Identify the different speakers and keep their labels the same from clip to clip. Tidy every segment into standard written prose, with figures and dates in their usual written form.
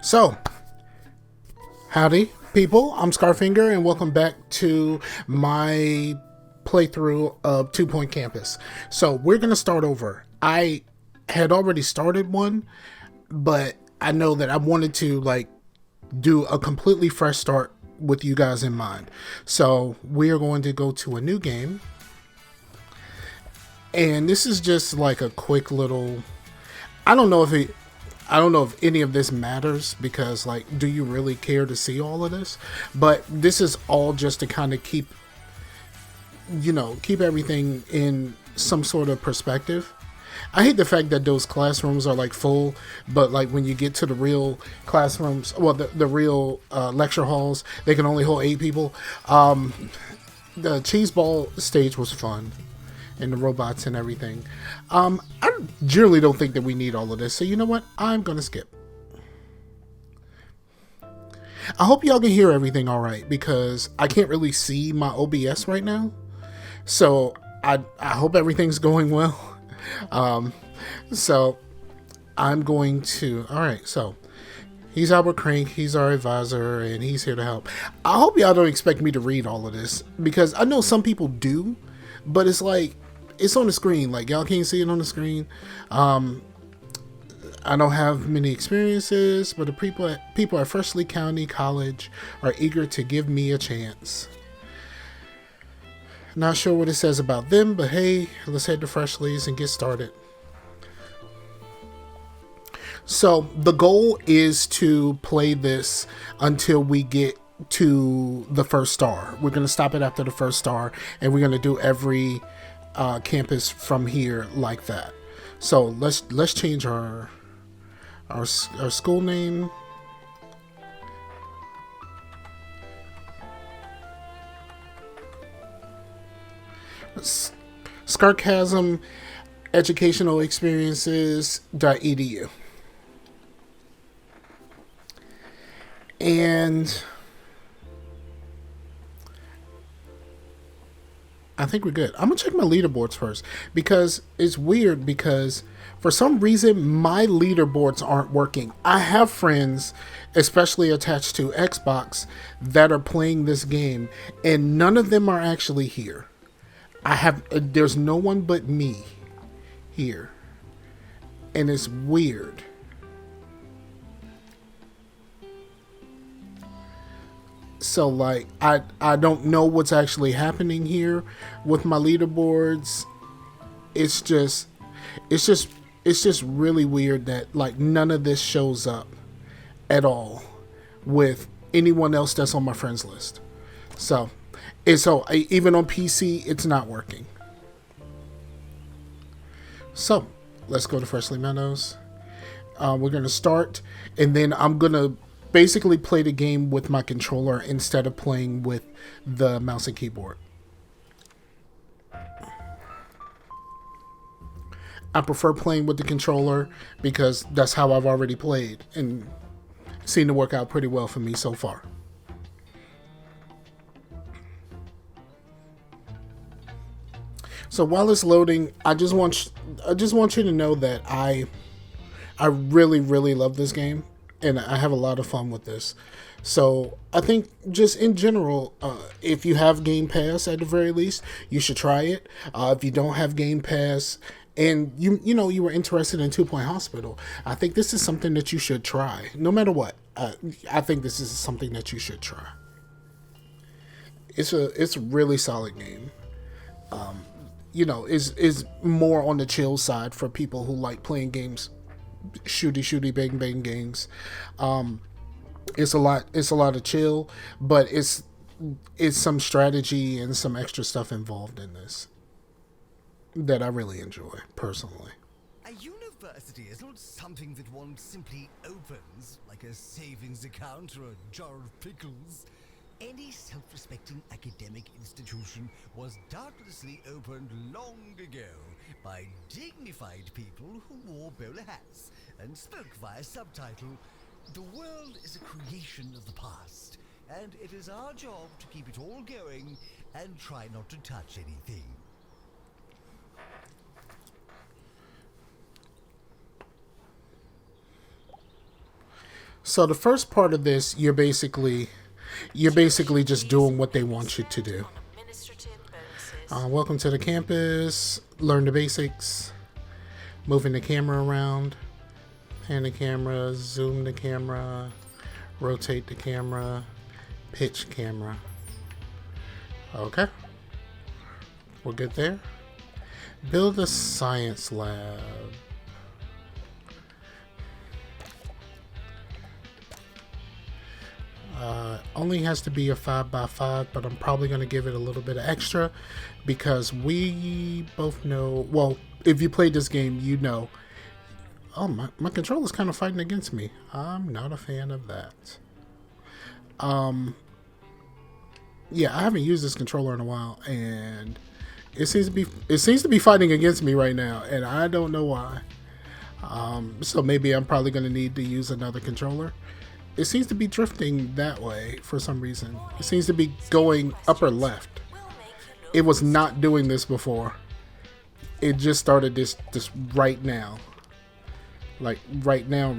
Speaker 1: So, howdy, people. I'm Scarfinger, and welcome back to my playthrough of 2 Point Campus. So, we're going to start over. I had already started one, but I know that I wanted to, do a completely fresh start with you guys in mind. So, we are going to go to a new game. And this is just like a quick little... I don't know if any of this matters because, do you really care to see all of this? But this is all just to kind of keep everything in some sort of perspective. I hate the fact that those classrooms are full, but when you get to the real classrooms, well, the real lecture halls, they can only hold 8 people. The cheese ball stage was fun. And the robots and everything. I generally don't think that we need all of this. So you know what? I'm going to skip. I hope y'all can hear everything all right because I can't really see my OBS right now. So I hope everything's going well. So I'm going to... All right, so he's Albert Crank. He's our advisor and he's here to help. I hope y'all don't expect me to read all of this because I know some people do, but it's it's on the screen. Y'all can't see it on the screen. I don't have many experiences, but the people at Freshleigh County College are eager to give me a chance. Not sure what it says about them, but hey, let's head to Freshleigh's and get started. So the goal is to play this until we get to the first star. We're going to stop it after the first star, and we're going to do every campus from here like that. So let's change our school name. Sarcasm Educational Experiences.edu. And I think we're good. I'm going to check my leaderboards first because it's weird because for some reason my leaderboards aren't working. I have friends, especially attached to Xbox, that are playing this game and none of them are actually here. There's no one but me here. And it's weird. So I don't know what's actually happening here with my leaderboards. It's just really weird that none of this shows up at all with anyone else that's on my friends list. So even on PC it's not working. So let's go to Freshleigh Meadows. We're gonna start and then I'm gonna basically play the game with my controller instead of playing with the mouse and keyboard. I prefer playing with the controller because that's how I've already played and seemed to work out pretty well for me so far. So while it's loading, I just want you to know that I really, really love this game. And I have a lot of fun with this. So I think just in general, if you have Game Pass at the very least, you should try it. If you don't have Game Pass and you were interested in 2 Point Hospital, I think this is something that you should try. No matter what, I think this is something that you should try. It's a really solid game. Is more on the chill side for people who like playing games. Shooty bang bang games. It's a lot of chill, but it's some strategy and some extra stuff involved in this that I really enjoy personally.
Speaker 2: A university is not something that one simply opens like a savings account or a jar of pickles. Any self-respecting academic institution was doubtlessly opened long ago by dignified people who wore bowler hats and spoke via subtitle. The world is a creation of the past, and it is our job to keep it all going and try not to touch anything.
Speaker 1: So the first part of this, you're basically just doing what they want you to do. Welcome to the campus. Learn the basics. Moving the camera around. Pan the camera. Zoom the camera. Rotate the camera. Pitch camera. Okay. We're good there. Build a science lab. Only has to be a 5x5, but I'm probably going to give it a little bit of extra because we both know, well, if you played this game, you know, oh, my controller's kind of fighting against me. I'm not a fan of that. Yeah, I haven't used this controller in a while, and it seems to be fighting against me right now, and I don't know why. So maybe I'm probably going to need to use another controller. It seems to be drifting that way for some reason. It seems to be going up or left. It was not doing this before. It just started this right now. Like right now.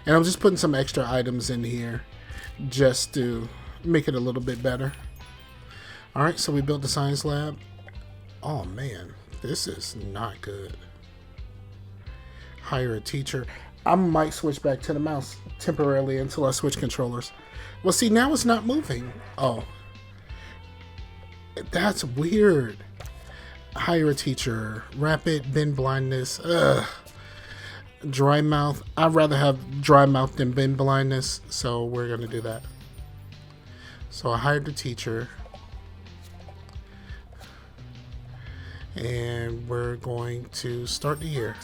Speaker 1: And I'm just putting some extra items in here just to make it a little bit better. Alright, so we built the science lab. Oh man, this is not good. Hire a teacher. I might switch back to the mouse temporarily until I switch controllers. Well, see, now it's not moving. Oh. That's weird. Hire a teacher. Rapid bin blindness. Ugh. Dry mouth. I'd rather have dry mouth than bin blindness, so we're going to do that. So I hired a teacher. And we're going to start the year.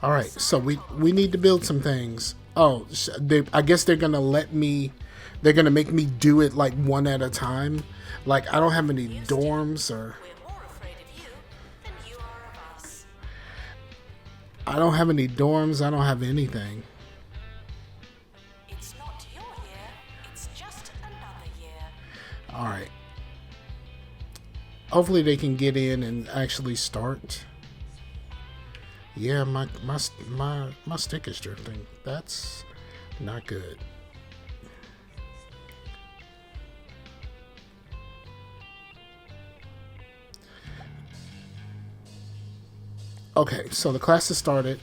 Speaker 1: All right, so we need to build some things. Oh, I guess they're gonna let me. They're gonna make me do it like one at a time. Like I don't have any dorms or. I don't have any dorms. I don't have anything.
Speaker 3: It's not your year. It's just another year.
Speaker 1: All right. Hopefully they can get in and actually start. Yeah, my stick is drifting. That's not good. Okay, so the class has started.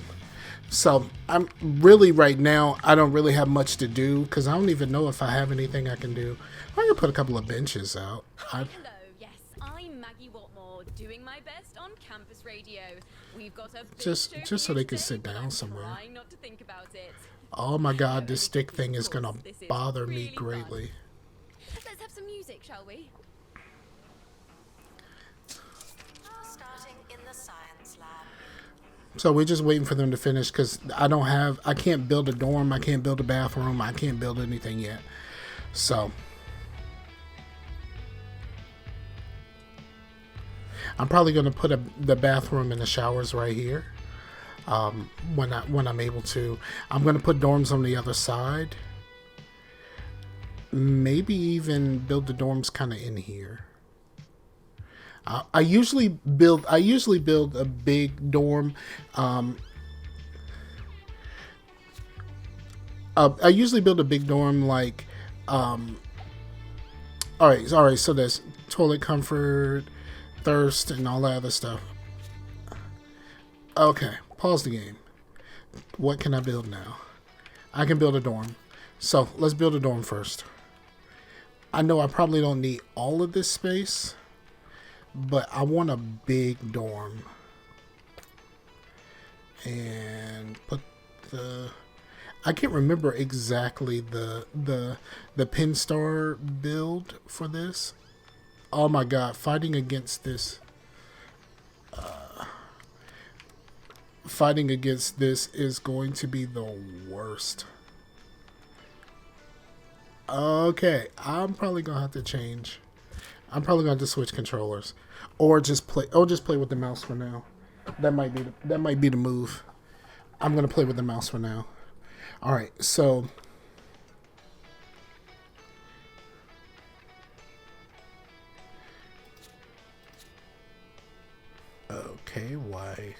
Speaker 1: So I'm really right now, I don't really have much to do because I don't even know if I have anything I can do. I can put a couple of benches out.
Speaker 4: Hello, yes, I'm Maggie Watmore, doing my best on campus radio. We've got a big
Speaker 1: Just
Speaker 4: show
Speaker 1: so
Speaker 4: for
Speaker 1: they
Speaker 4: you
Speaker 1: can
Speaker 4: today,
Speaker 1: sit
Speaker 4: but
Speaker 1: down
Speaker 4: I'm
Speaker 1: somewhere.
Speaker 4: trying not to think about it.
Speaker 1: Oh my god, this stick thing is
Speaker 4: Of course,
Speaker 1: gonna
Speaker 4: this is
Speaker 1: bother me
Speaker 4: really fun.
Speaker 1: greatly.
Speaker 4: Let's have some music, shall we?
Speaker 3: Starting in the science lab.
Speaker 1: So we're just waiting for them to finish because I can't build a dorm, I can't build a bathroom, I can't build anything yet. So I'm probably gonna put the bathroom and the showers right here. When I'm able to, I'm gonna put dorms on the other side. Maybe even build the dorms kind of in here. I usually build a big dorm. I usually build a big dorm like. All right. So there's toilet comfort, thirst, and all that other stuff. Okay, pause the game. What can I build now? I can build a dorm. So let's build a dorm first. I know I probably don't need all of this space, but I want a big dorm. And put the... I can't remember exactly the pin star build for this. Oh my god, fighting against this is going to be the worst. Okay, I'm probably gonna have to change. I'm probably gonna have to switch controllers, or just play with the mouse for now. That might be the move. I'm gonna play with the mouse for now. All right, so okay, why?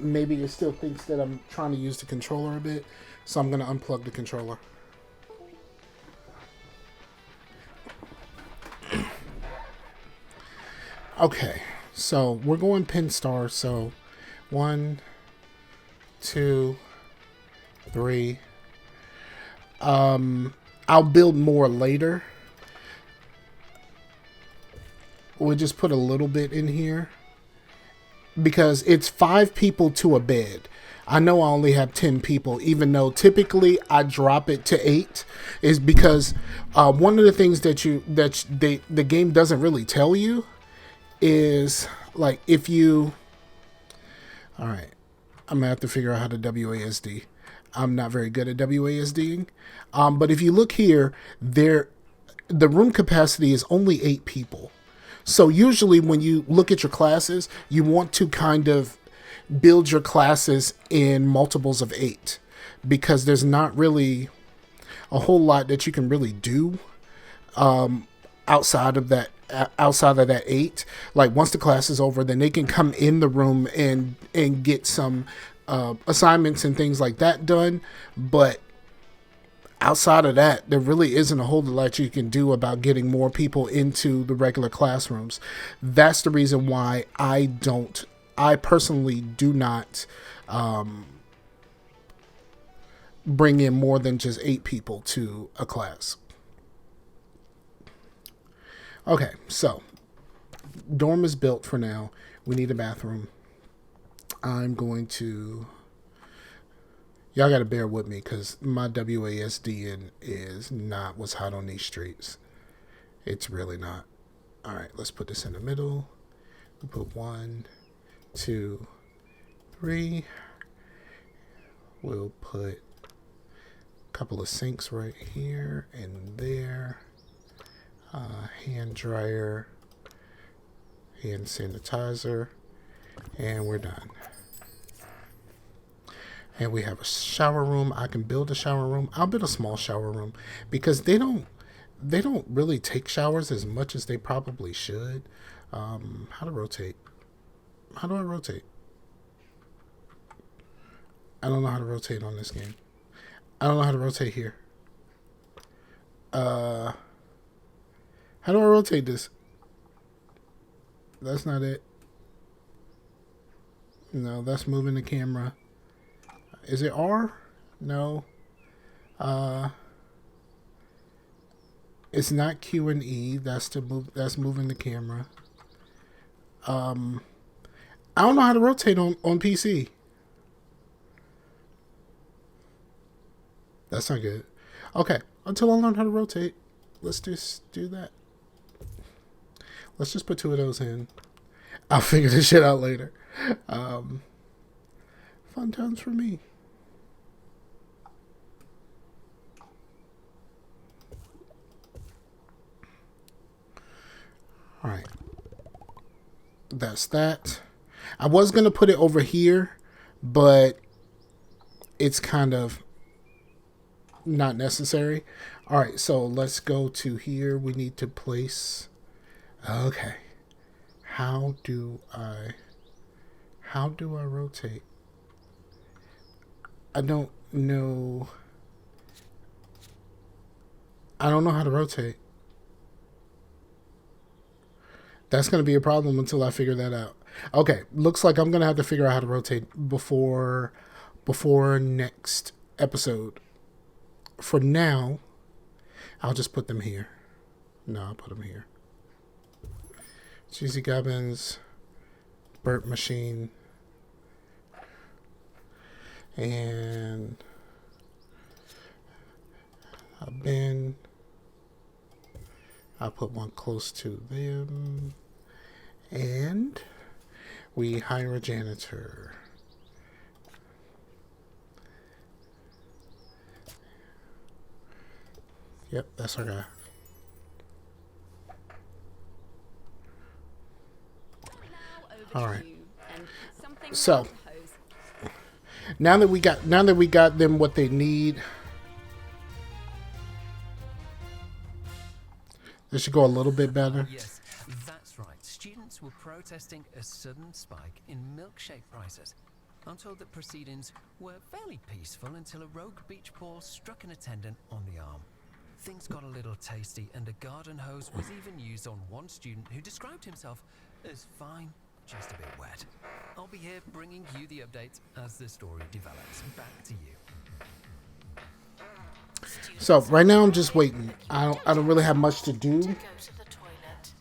Speaker 1: Maybe it still thinks that I'm trying to use the controller a bit, so I'm going to unplug the controller. Okay, so we're going pin star, so 1, 2, 3. I'll build more later. We'll just put a little bit in here because it's 5 people to a bed. I know I only have 10 people, even though typically I drop it to 8, is because one of the things that the game doesn't really tell you is like if you. All right, I'm gonna have to figure out how to WASD. I'm not very good at WASDing, but if you look here, the room capacity is only 8 people. So usually when you look at your classes, you want to kind of build your classes in multiples of 8 because there's not really a whole lot that you can really do outside of that 8. Like once the class is over, then they can come in the room and get some assignments and things like that done. But outside of that, there really isn't a whole lot you can do about getting more people into the regular classrooms. That's the reason why I personally do not bring in more than just 8 people to a class. Okay, so dorm is built for now. We need a bathroom. I'm going to. Y'all got to bear with me because my WASD is not what's hot on these streets. It's really not. All right, let's put this in the middle. We put 1, 2, 3. We'll put a couple of sinks right here and there. Hand dryer, hand sanitizer, and we're done. And we have a shower room. I can build a shower room. I'll build a small shower room because they don't really take showers as much as they probably should. How to rotate? How do I rotate? I don't know how to rotate on this game. I don't know how to rotate here. How do I rotate this? That's not it. No, that's moving the camera. Is it R? No. It's not Q and E. That's to move. That's moving the camera. I don't know how to rotate on PC. That's not good. Okay, until I learn how to rotate, let's just do that. Let's just put 2 of those in. I'll figure this shit out later. Fun times for me. All right. That's that. I was going to put it over here, but it's kind of not necessary. All right, so let's go to here. We need to place. Okay. How do I rotate? I don't know. I don't know how to rotate. That's going to be a problem until I figure that out. Okay, looks like I'm going to have to figure out how to rotate before next episode. For now, I'll just put them here. No, I'll put them here. Cheesy Gubbins, Burp Machine, and a bin. I'll put one close to them. And we hire a janitor. Yep, that's our guy. All right. So now that we got them what they need, this should go a little bit better.
Speaker 5: Yes, that's right. Students will protesting a sudden spike in milkshake prices. I'm told that proceedings were fairly peaceful until a rogue beach ball struck an attendant on the arm. Things got a little tasty, and a garden hose was even used on one student who described himself as fine, just a bit wet. I'll be here bringing you the updates as the story develops. Back to you.
Speaker 1: So right now I'm just waiting. I don't really have much to do.
Speaker 3: To go to the toilet.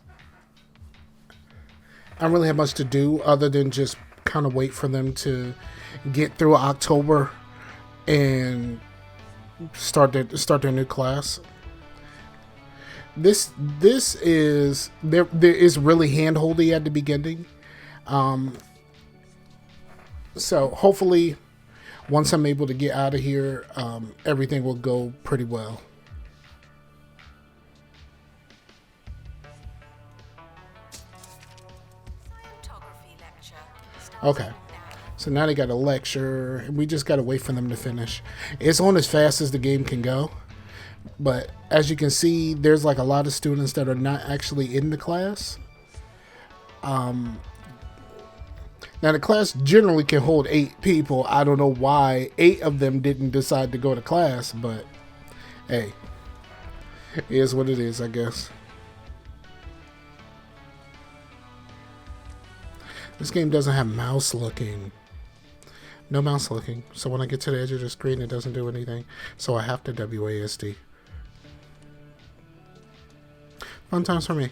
Speaker 1: I don't really have much to do other than just kind of wait for them to get through October and start their new class. This is there is really handholdy at the beginning. So hopefully once I'm able to get out of here, everything will go pretty well.
Speaker 3: Scientography lecture.
Speaker 1: Okay.
Speaker 3: Starting now.
Speaker 1: So now they got a lecture, and we just got to wait for them to finish. It's on as fast as the game can go. But as you can see, there's like a lot of students that are not actually in the class. Now the class generally can hold 8 people. I don't know why 8 of them didn't decide to go to class, but hey, it is what it is, I guess. This game doesn't have mouse looking. No mouse looking. So when I get to the edge of the screen, it doesn't do anything. So I have to WASD. Fun times for me.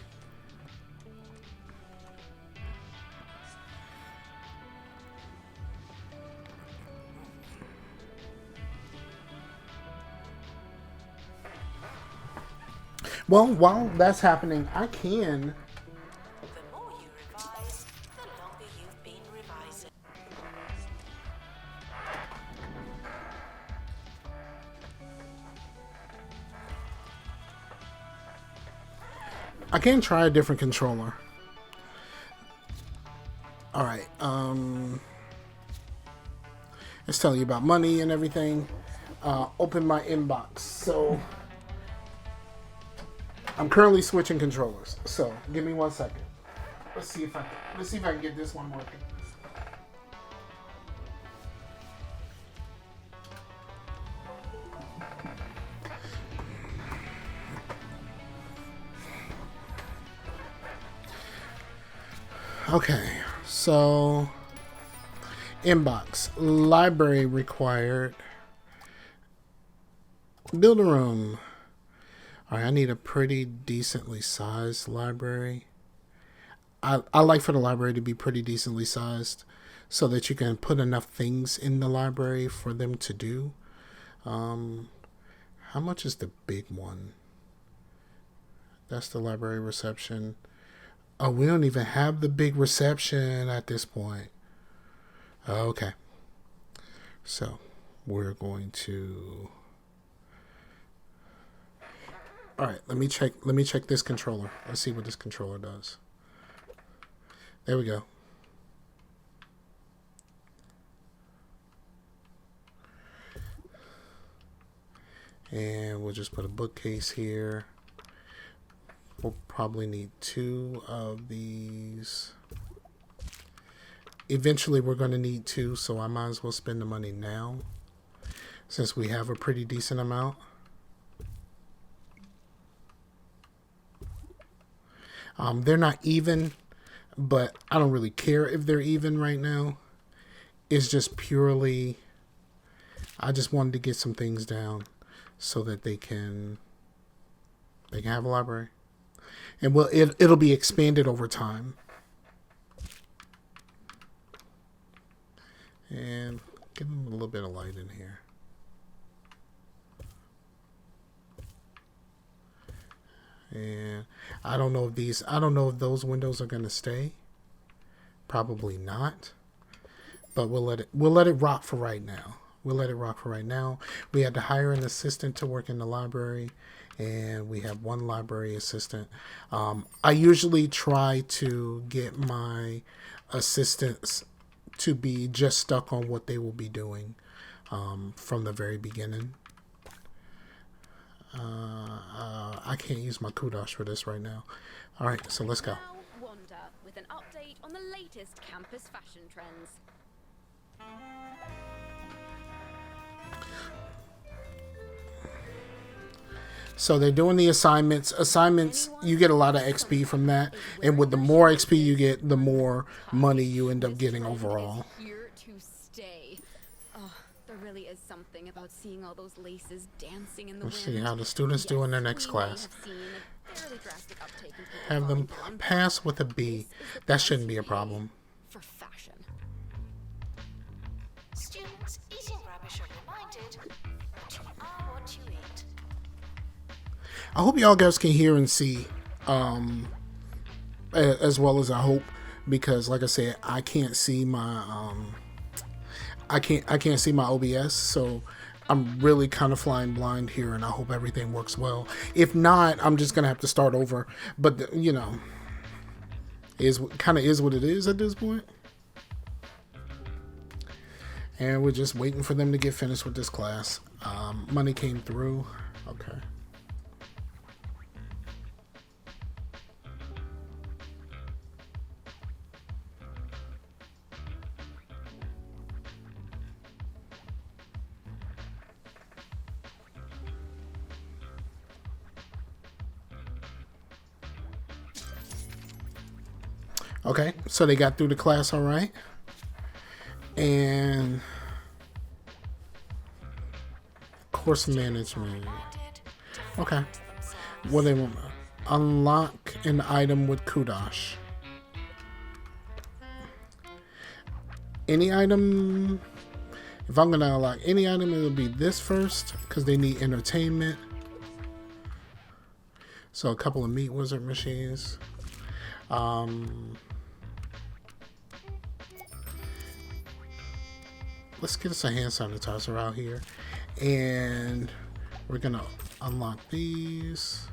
Speaker 1: Well, while that's happening, I can...
Speaker 3: The more you revise, the longer you've been revising.
Speaker 1: I can try a different controller. Alright, it's telling you about money and everything. Open my inbox. So I'm currently switching controllers. So give me 1 second. Let's see if I can get this one working. Okay, so inbox, library required, build a room. All right, I need a pretty decently sized library. I like for the library to be pretty decently sized so that you can put enough things in the library for them to do. How much is the big one? That's the library reception. Oh, we don't even have the big reception at this point. Okay. So, we're going to... Alright, let me check this controller. Let's see what this controller does. There we go. And we'll just put a bookcase here. We'll probably need 2 of these. Eventually we're going to need 2, so I might as well spend the money now since we have a pretty decent amount. They're not even, but I don't really care if they're even right now. It's just purely, I just wanted to get some things down so that they can have a library. And well, it'll be expanded over time. And give them a little bit of light in here. And I don't know if those windows are gonna stay. Probably not. But we'll let it rock for right now. We'll let it rock for right now. We had to hire an assistant to work in the library, and we have 1 library assistant. I usually try to get my assistants to be just stuck on what they will be doing from the very beginning. I can't use my kudos for this right now. All right, so let's go.
Speaker 4: Now, Wanda with an update on the latest campus fashion trends.
Speaker 1: So they're doing the assignments. Assignments, you get a lot of XP from that. And with the more XP you get, the more money you end up getting overall.
Speaker 4: Here to stay. Oh, there really is something about seeing all those laces dancing in the
Speaker 1: Let's
Speaker 4: wind.
Speaker 1: see how the students do in their next
Speaker 4: We may
Speaker 1: class.
Speaker 4: have seen a fairly drastic uptake in people
Speaker 1: Have them
Speaker 4: falling down.
Speaker 1: pass with a B. That shouldn't be a problem.
Speaker 4: For fashion.
Speaker 3: Students eating rubbish are reminded that you are what you eat.
Speaker 1: I hope y'all guys can hear and see as well as I hope, because like I said, I can't see my I can't see my OBS, so I'm really kind of flying blind here, and I hope everything works well. If not, I'm just gonna have to start over. But you know, is kind of is what it is at this point. And we're just waiting for them to get finished with this class. Money came through. Okay. Okay, so they got through the class all right. And course management. Okay. What they want? Unlock an item with Kudosh. Any item. If I'm gonna unlock any item, it'll be this first because they need entertainment. So a couple of meat wizard machines. Let's get us a hand sanitizer out here, and we're gonna unlock these.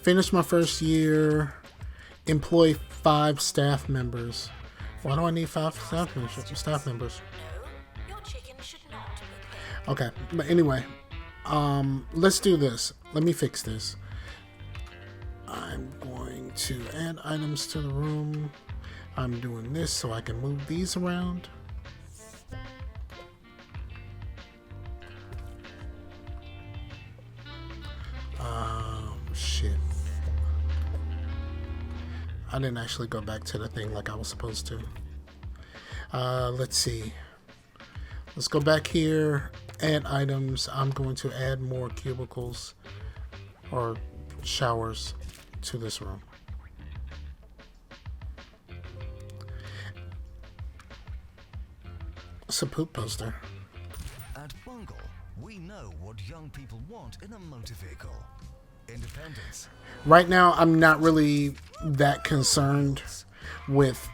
Speaker 1: Finish my first year, employ 5 staff members. Why do I need 5 staff members?
Speaker 3: No, your chicken should not be paid.
Speaker 1: Okay, but anyway, let's do this. Let me fix this. I'm going to add items to the room. I'm doing this so I can move these around. Shit. I didn't actually go back to the thing like I was supposed to. Let's see. Let's go back here. Add items. I'm going to add more cubicles or showers to this room. It's a poop poster.
Speaker 2: At Bungle, we know what young people want in a motor vehicle. Independence.
Speaker 1: Right now, I'm not really that concerned with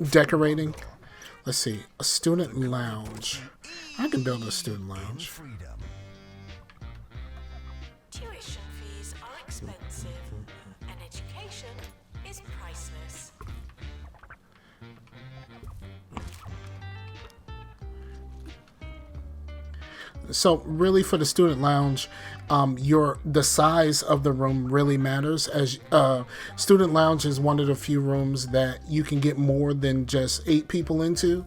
Speaker 1: decorating. Let's see, a student lounge. I can build a student lounge.
Speaker 2: Freedom.
Speaker 3: Tuition fees are expensive, and education is priceless.
Speaker 1: So really, for the student lounge, the size of the room really matters. As student lounge is one of the few rooms that you can get more than just 8 people into.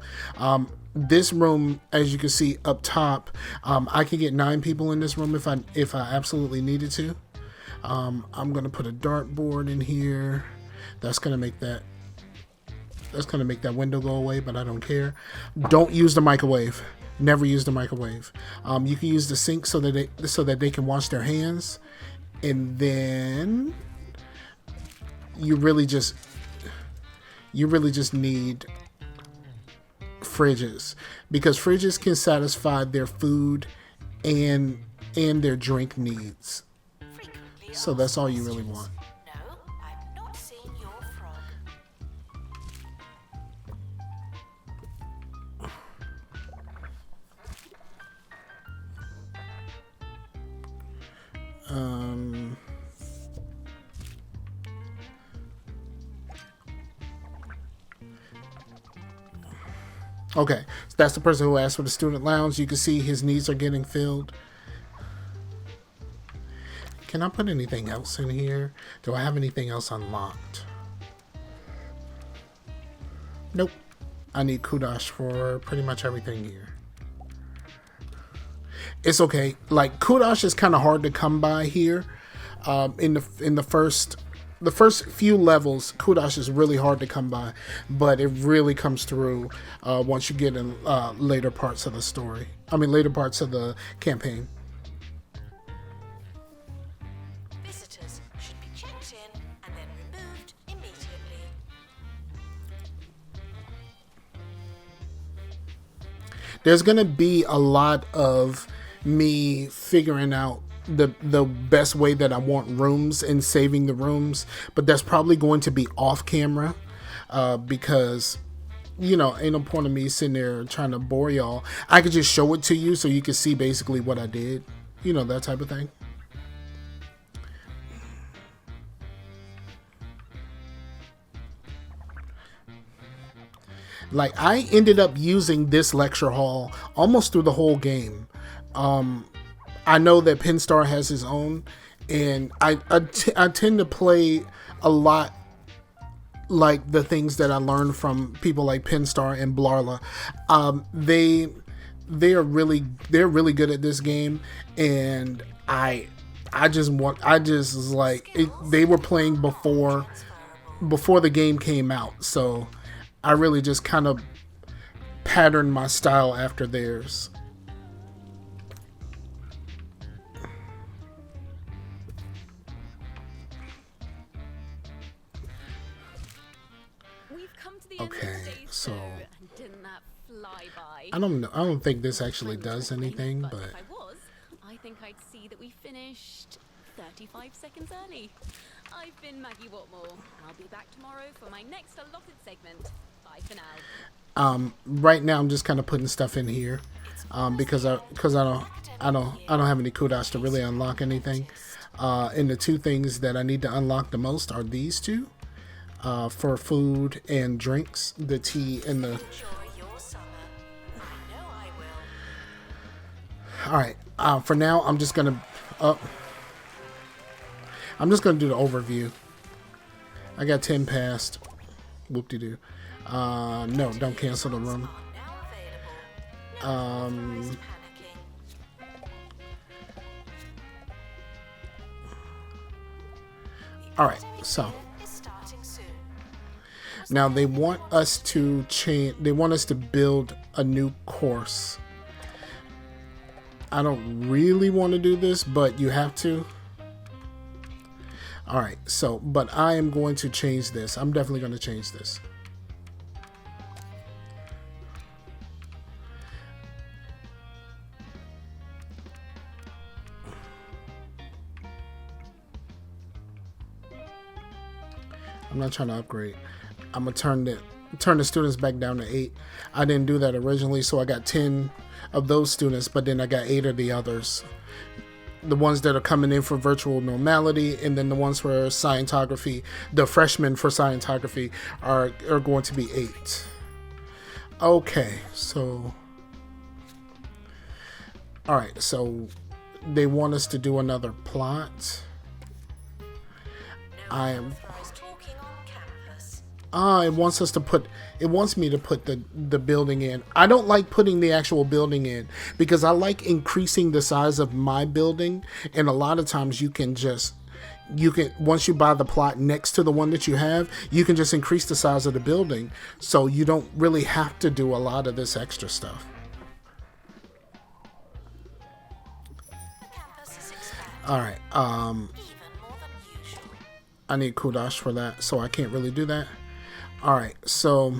Speaker 1: This room, as you can see up top, I can get 9 people in this room if I absolutely needed to. I'm gonna put a dartboard in here. That's gonna make that window go away, but I don't care. Don't use the microwave. Never use the microwave. You can use the sink so that they can wash their hands, and then you really just need fridges, because fridges can satisfy their food and their drink needs.
Speaker 3: Frequently
Speaker 1: So that's
Speaker 3: asked
Speaker 1: all you really
Speaker 3: questions.
Speaker 1: want.
Speaker 3: No, I've not seen your frog.
Speaker 1: Um, okay, so that's the person who asked for the student lounge. You can see his needs are getting filled. Can I put anything else in here? Do I have anything else unlocked? Nope. I need kudos for pretty much everything here. It's okay. Like, kudos is kind of hard to come by here. In the first few levels, kudos is really hard to come by, but it really comes through once you get in later parts of the story. I mean, later parts of the campaign.
Speaker 3: Visitors should be checked in and then removed immediately.
Speaker 1: There's gonna be a lot of me figuring out the best way that I want rooms and saving the rooms, but that's probably going to be off camera because, you know, ain't no point of me sitting there trying to bore y'all. I could just show it to you so you can see basically what I did, you know, that type of thing. Like, I ended up using this lecture hall almost through the whole game. I know that Pinstar has his own, and I tend to play a lot like the things that I learned from people like Pinstar and Blarla. They're really good at this game, and I just was like they were playing before the game came out, so I really just kind of patterned my style after theirs.
Speaker 4: We've come to the end
Speaker 1: Okay,
Speaker 4: of the day,
Speaker 1: so
Speaker 4: and didn't that fly by?
Speaker 1: I don't know. I don't think this actually does anything, but
Speaker 4: if I was, I think I'd see that we finished 35 seconds early. I've been Maggie Watmore. I'll be back tomorrow for my next allotted segment. Bye for now.
Speaker 1: right now I'm just kind of putting stuff in here because I don't have any kudos to really unlock anything. And the two things that I need to unlock the most are these two for food and drinks, the tea and the.
Speaker 3: Enjoy your summer. I know I will.
Speaker 1: All right. For now, I'm just gonna do the overview. I got 10 past. Whoop-de-doo. No, don't cancel the room.
Speaker 3: Now available. No panicking.
Speaker 1: All right. So
Speaker 3: Is starting soon.
Speaker 1: now they want us to change. They want us to build a new course. I don't really want to do this, but you have to. All right. So, but I am going to change this. I'm definitely going to change this. I'm not trying to upgrade. I'm gonna turn the students back down to 8. I didn't do that originally, so I got 10 of those students, but then I got 8 of the others. The ones that are coming in for virtual normality, and then the ones for Scientography, the freshmen for Scientography are going to be 8. Okay, so all right, so they want us to do another plot. I am.
Speaker 3: Authorized talking on campus.
Speaker 1: It wants me to put the building in. I don't like putting the actual building in because I like increasing the size of my building, and a lot of times you can once you buy the plot next to the one that you have, you can just increase the size of the building, so you don't really have to do a lot of this extra stuff.
Speaker 3: The campus is expanding.
Speaker 1: All right,
Speaker 3: Even more than usual.
Speaker 1: I need kudos for that, so I can't really do that. All right, so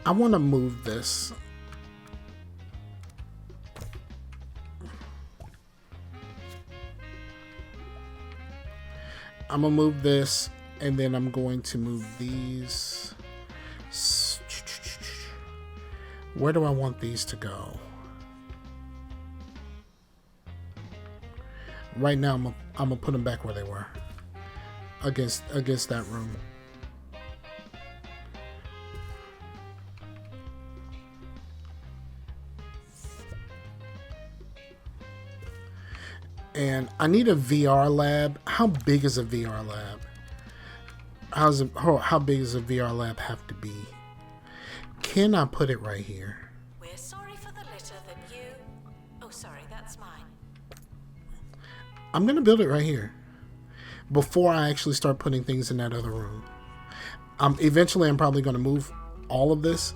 Speaker 1: I want to move this. I'm gonna move this, and then I'm going to move these. Where do I want these to go? right now I'm gonna put them back where they were against that room. And I need a VR lab. How big is a VR lab? How big does a VR lab have to be? Can I put it right here?
Speaker 3: We're sorry for the litter that you... Oh, sorry, that's mine.
Speaker 1: I'm going to build it right here before I actually start putting things in that other room. Eventually, I'm probably going to move all of this.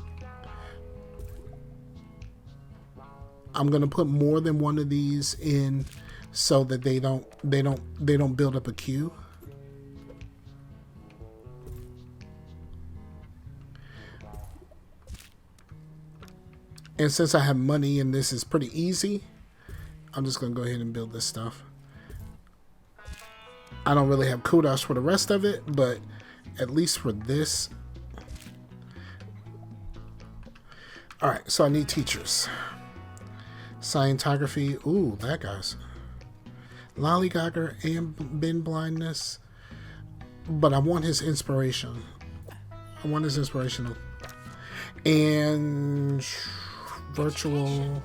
Speaker 1: I'm going to put more than one of these in so that they don't build up a queue. And since I have money and this is pretty easy, I'm just going to go ahead and build this stuff. I don't really have kudos for the rest of it, but at least for this. Alright, so I need teachers. Scientography. Ooh, that guy's. Lollygogger and bin blindness. But I want his inspiration. I want his inspirational. And virtual,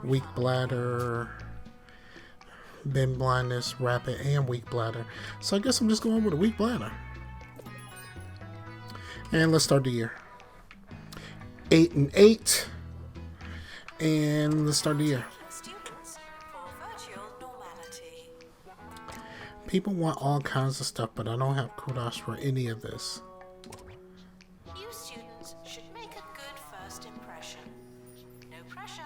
Speaker 1: weak bladder, bin blindness, rapid, and weak bladder. So I guess I'm just going with a weak bladder. And let's start the year. 8 and 8. And let's start the year.
Speaker 3: Students for virtual normality.
Speaker 1: People want all kinds of stuff, but I don't have kudos for any of this.
Speaker 3: You students should make a good first impression. No pressure.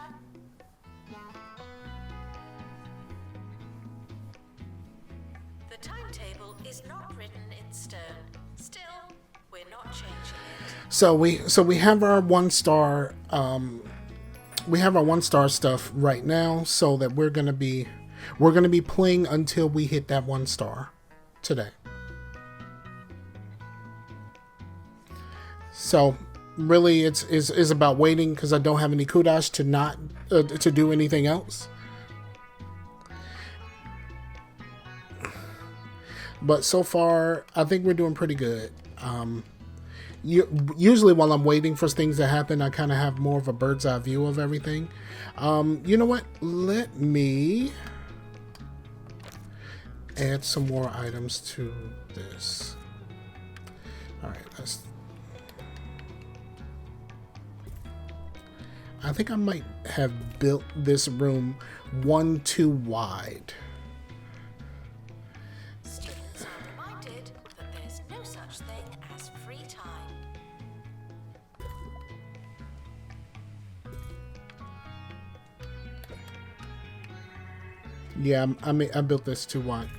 Speaker 3: The timetable is not written in stone. Still, we're not changing it.
Speaker 1: So we have our 1-star we have our 1-star stuff right now, so that we're gonna be playing until we hit that 1-star today. So really it's about waiting because I don't have any kudos to not to do anything else. But so far I think we're doing pretty good. Usually while I'm waiting for things to happen, I kind of have more of a bird's eye view of everything. You know what? Let me add some more items to this. All right, I think I might have built this room 1 too wide.
Speaker 3: Students are reminded that there's no such thing as free time.
Speaker 1: Yeah, I built this too wide.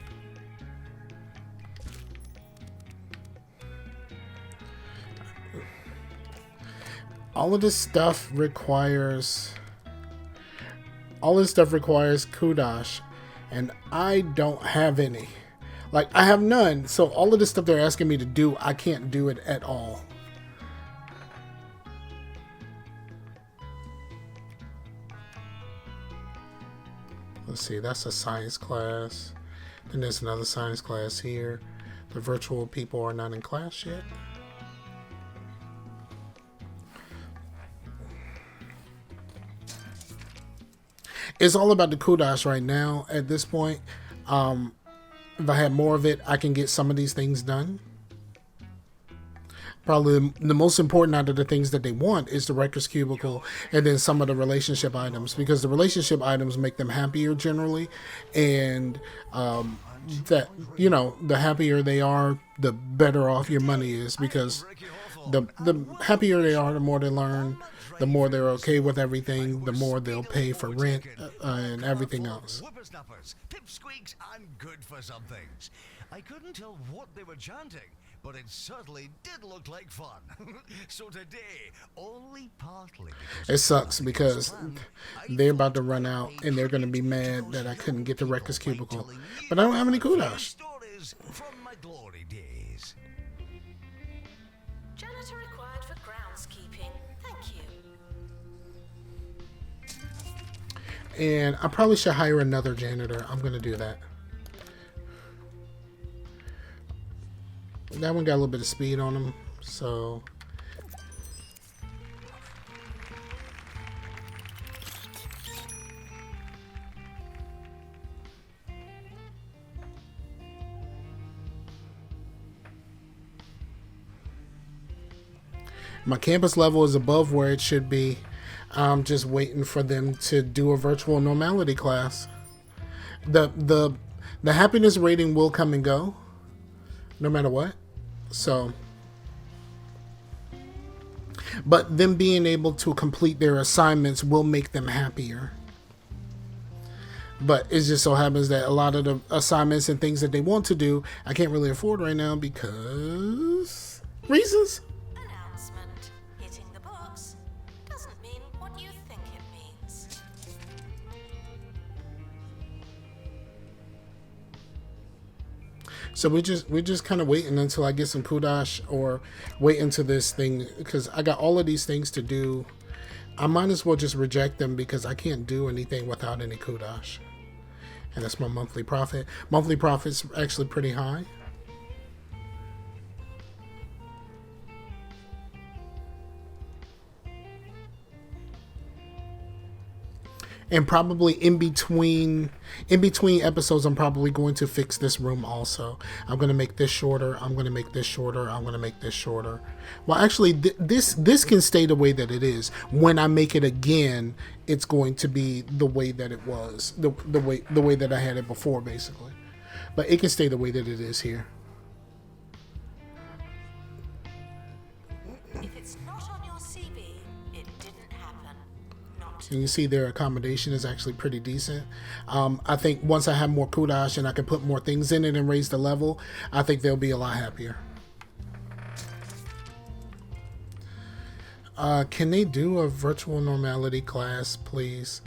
Speaker 1: All of this stuff requires kudos, and I don't have any. Like, I have none, so all of this stuff they're asking me to do, I can't do it at all. Let's see, that's a science class. Then there's another science class here. The virtual people are not in class yet. It's all about the kudos right now at this point. If I had more of it, I can get some of these things done. Probably the most important out of the things that they want is the Rector's Cubicle and then some of the relationship items, because the relationship items make them happier generally, and that, you know, the happier they are, the better off your money is, because the happier they are, the more they learn, the more they're okay with everything, the more they'll pay for rent and everything else.
Speaker 2: Whippersnappers, pipsqueaks, and good for some things. I couldn't tell what they were chanting, but it certainly did look like fun. So today, only partly
Speaker 1: It sucks because they're about to run out and they're going to be mad that I couldn't get the Rector's Cubicle. But I don't have any kudos.
Speaker 2: stories from my glory days.
Speaker 3: Janitor required for groundskeeping. Thank you.
Speaker 1: And I probably should hire another janitor. I'm going to do that. That one got a little bit of speed on him, so... My campus level is above where it should be. I'm just waiting for them to do a virtual normality class. The happiness rating will come and go, no matter what. So, but them being able to complete their assignments will make them happier. But it just so happens that a lot of the assignments and things that they want to do, I can't really afford right now because reasons.
Speaker 3: Announcement. Hitting the books doesn't mean what you think it means.
Speaker 1: So we're just kind of waiting until I get some kudosh, or wait until this thing, because I got all of these things to do. I might as well just reject them because I can't do anything without any kudosh. And that's my monthly profit. Monthly profit's actually pretty high. And probably in between episodes, I'm probably going to fix this room also. I'm going to make this shorter. I'm going to make this shorter. I'm going to make this shorter. Well, actually, this can stay the way that it is. When I make it again, it's going to be the way that it was, the way that I had it before, basically. But it can stay the way that it is here.
Speaker 3: If it's not on your CV, it didn't happen. Not
Speaker 1: And you see their accommodation is actually pretty decent. I think once I have more kudosh and I can put more things in it and raise the level, I think they'll be a lot happier. Can they do a virtual normality class, please?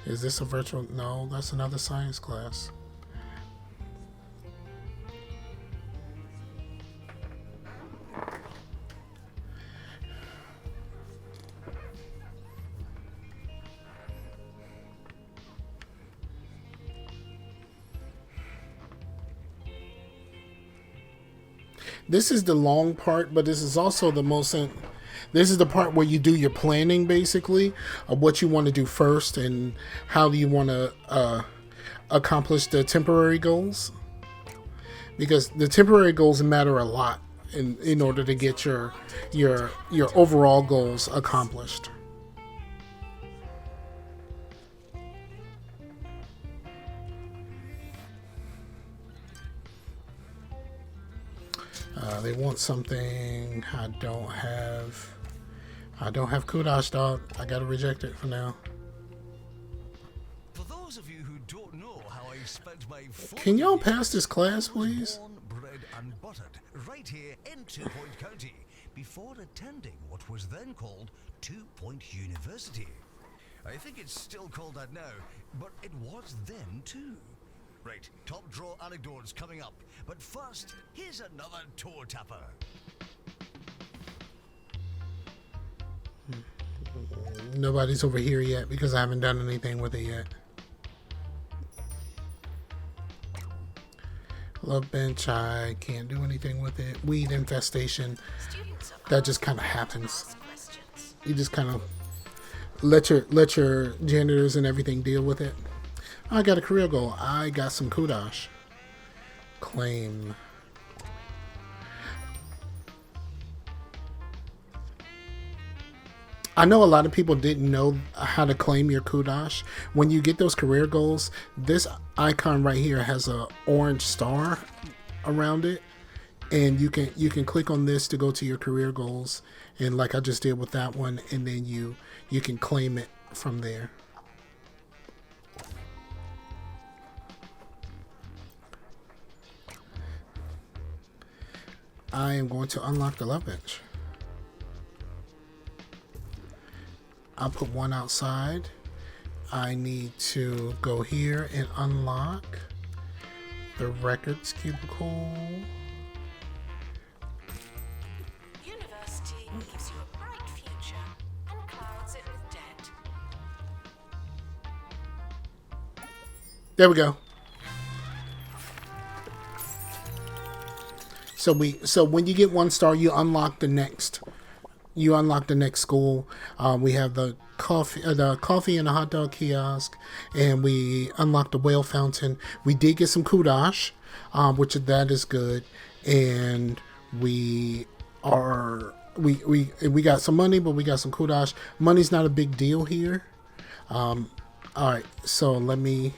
Speaker 1: Is this a virtual? No, that's another science class. This is the long part, but this is also the most... This is the part where you do your planning, basically, of what you want to do first and how do you want to accomplish the temporary goals. Because the temporary goals matter a lot in order to get your overall goals accomplished. They want something I don't have. I don't have kudosh, dog. I gotta reject it for now.
Speaker 2: For those of you who don't know how I spent my
Speaker 1: Can y'all pass this class, please?
Speaker 2: born, bred and buttered right here in 2 Point County before attending what was then called 2 Point University. I think it's still called that now, but it was then too. Right, top draw anecdotes coming up, but first, here's another toe tapper.
Speaker 1: Nobody's over here yet because I haven't done anything with it yet. Love bench, I can't do anything with it. Weed infestation, that just kind of happens. You just kind of let your janitors and everything deal with it. I got a career goal. I got some kudosh. Claim. I know a lot of people didn't know how to claim your kudosh. When you get those career goals, this icon right here has a orange star around it, and you can click on this to go to your career goals, and like I just did with that one, and then you can claim it from there. I am going to unlock the love bench. I'll put one outside. I need to go here and unlock the records cubicle.
Speaker 3: University gives you a bright future and clouds it with debt.
Speaker 1: There we go. So when you get 1 star, you unlock the next. You unlock the next school. We have the coffee and the hot dog kiosk, and we unlock the whale fountain. We did get some kudosh, which that is good, and we got some money, but we got some kudosh. Money's not a big deal here. All right, so let me.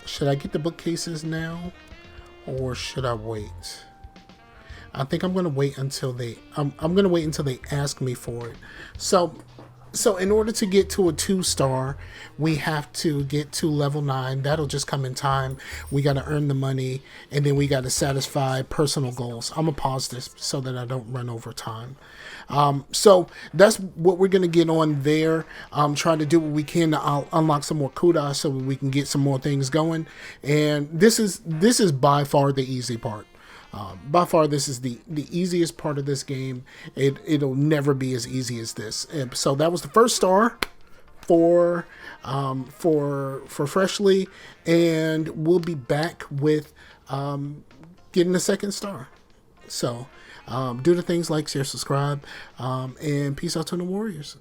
Speaker 1: Should I get the bookcases now, or should I wait? I think I'm gonna wait until they. I'm gonna wait until they ask me for it. So in order to get to a 2-star, we have to get to level 9. That'll just come in time. We got to earn the money, and then we got to satisfy personal goals. I'm going to pause this so that I don't run over time. So that's what we're going to get on there. Try to do what we can to unlock some more kudos so we can get some more things going. And this is by far the easy part. By far, this is the easiest part of this game. It'll never be as easy as this. And so that was the 1st star for Freshleigh, and we'll be back with getting the 2nd star. So do the things like, share, subscribe, and peace out to the Warriors.